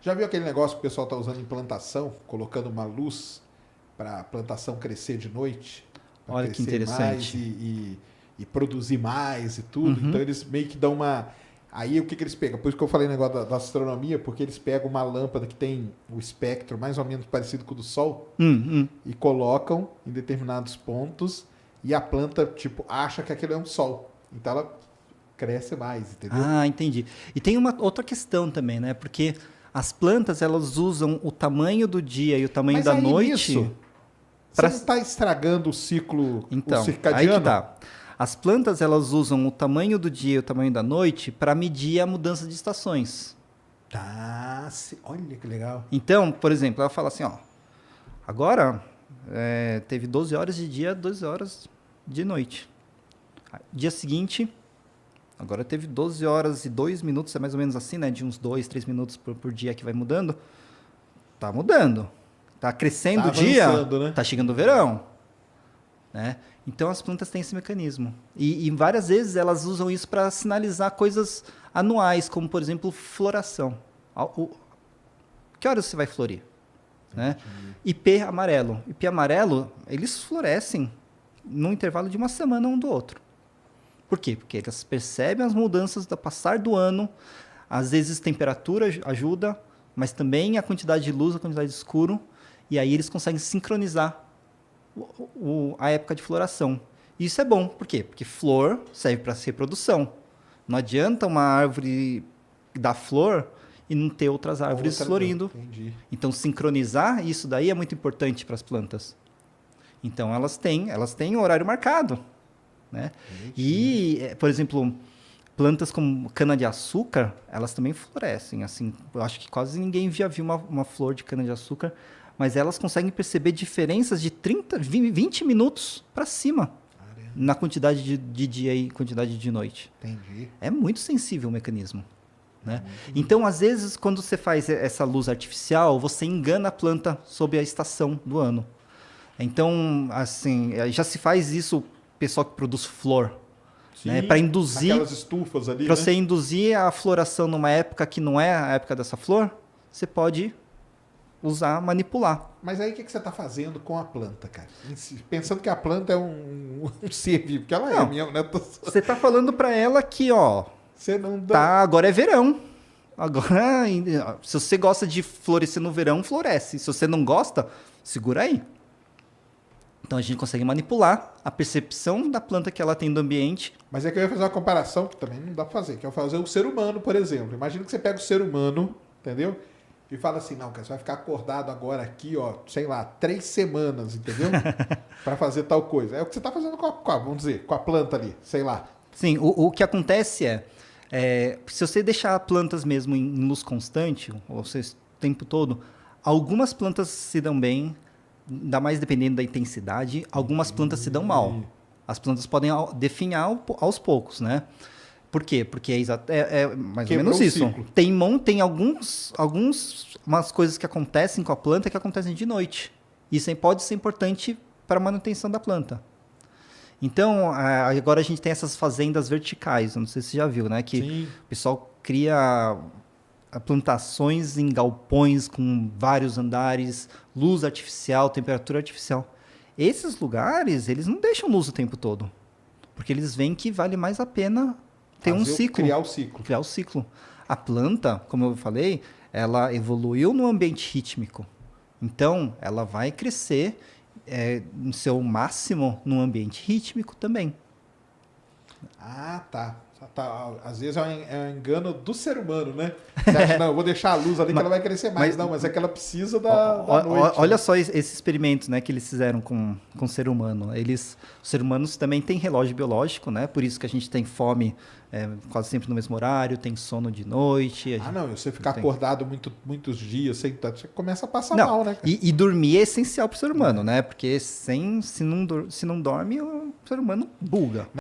Já viu aquele negócio que o pessoal está usando em plantação, colocando uma luz para a plantação crescer de noite? Pra Olha que crescer mais interessante. e produzir mais e tudo. Uhum. Então eles meio que dão uma... Aí o que eles pegam? Por isso que eu falei o negócio da astronomia, porque eles pegam uma lâmpada que tem o espectro mais ou menos parecido com o do Sol e colocam em determinados pontos e a planta, tipo, acha que aquilo é um sol. Então ela cresce mais, entendeu? Ah, entendi. E tem uma outra questão também, né? Porque as plantas, elas usam o tamanho do dia e o tamanho Mas da aí noite... nisso, pra- você não está estragando o ciclo Então, o aí circadiano? que tá. As plantas, elas usam o tamanho do dia e o tamanho da noite para medir a mudança de estações. Tá, olha que legal. Então, por exemplo, ela fala assim, ó, agora teve 12 horas de dia, 12 horas de noite. Dia seguinte, agora teve 12 horas e 2 minutos, é mais ou menos assim, né? De uns 2, 3 minutos por dia que vai mudando. Tá mudando. Tá crescendo Tá o dia, avançando, né? tá chegando o verão. Né? Então as plantas têm esse mecanismo. E várias vezes elas usam isso para sinalizar coisas anuais, como por exemplo floração. Que horas você vai florir? Né? Ipê amarelo. Ipê amarelo, eles florescem num intervalo de uma semana um do outro. Por quê? Porque elas percebem as mudanças do passar do ano. Às vezes temperatura ajuda, mas também a quantidade de luz, a quantidade de escuro. E aí eles conseguem sincronizar a época de floração. E isso é bom. Por quê? Porque flor serve para reprodução. Não adianta uma árvore dar flor e não ter outras árvores florindo. Entendi. Então, sincronizar isso daí é muito importante para as plantas. Então, elas têm um horário marcado. Né? E, por exemplo, plantas como cana-de-açúcar, elas também florescem. Assim, eu acho que quase ninguém já viu uma flor de cana-de-açúcar, mas elas conseguem perceber diferenças de 30, 20 minutos para cima na quantidade de dia e quantidade de noite. Entendi. É muito sensível o mecanismo. Né? Então, às vezes, quando você faz essa luz artificial, você engana a planta sobre a estação do ano. Então, assim, já se faz isso, o pessoal que produz flor, né? Para induzir, aquelas estufas ali, para né? você induzir a floração numa época que não é a época dessa flor, você pode usar, manipular. Mas aí o que você está fazendo com a planta, cara? Pensando que a planta é um ser vivo, porque ela é mesmo, né? Você está falando para ela que, ó, Você não dá... tá, agora é verão. Agora, se você gosta de florescer no verão, floresce. Se você não gosta, segura aí. Então a gente consegue manipular a percepção da planta que ela tem do ambiente. Mas é que eu ia fazer uma comparação que também não dá pra fazer, que é fazer o ser humano, por exemplo. Imagina que você pega o ser humano, entendeu? E fala assim, não, cara, você vai ficar acordado agora aqui, ó, sei lá, 3 semanas, entendeu? Pra fazer tal coisa. É o que você tá fazendo vamos dizer, com a planta ali, sei lá. Sim, o que acontece se você deixar plantas mesmo em luz constante, ou seja, o tempo todo, algumas plantas se dão bem, ainda mais dependendo da intensidade, algumas plantas se dão mal. As plantas podem definhar aos poucos, né? Por quê? Porque é mais ou menos isso. Tem umas coisas que acontecem com a planta que acontecem de noite. Isso aí pode ser importante para a manutenção da planta. Então, agora a gente tem essas fazendas verticais, não sei se você já viu, né? Que Sim. o pessoal cria plantações em galpões com vários andares, luz artificial, temperatura artificial. Esses lugares, eles não deixam luz o tempo todo, porque eles veem que vale mais a pena ter um ciclo. Criar o ciclo. Criar o ciclo. A planta, como eu falei, ela evoluiu no ambiente rítmico. Então, ela vai crescer no seu máximo no ambiente rítmico também. Ah, tá. Às vezes é um engano do ser humano, né? Você acha, não, eu vou deixar a luz ali que ela vai crescer mais. Não, mas é que ela precisa da noite. Olha só esses experimentos, né, que eles fizeram com o ser humano. Os seres humanos também têm relógio biológico, né? Por isso que a gente tem fome quase sempre no mesmo horário, tem sono de noite. Não, você ficar acordado muitos dias, você começa a passar mal, né? Cara? E dormir é essencial para o ser humano, né? Porque se não dorme, o ser humano buga.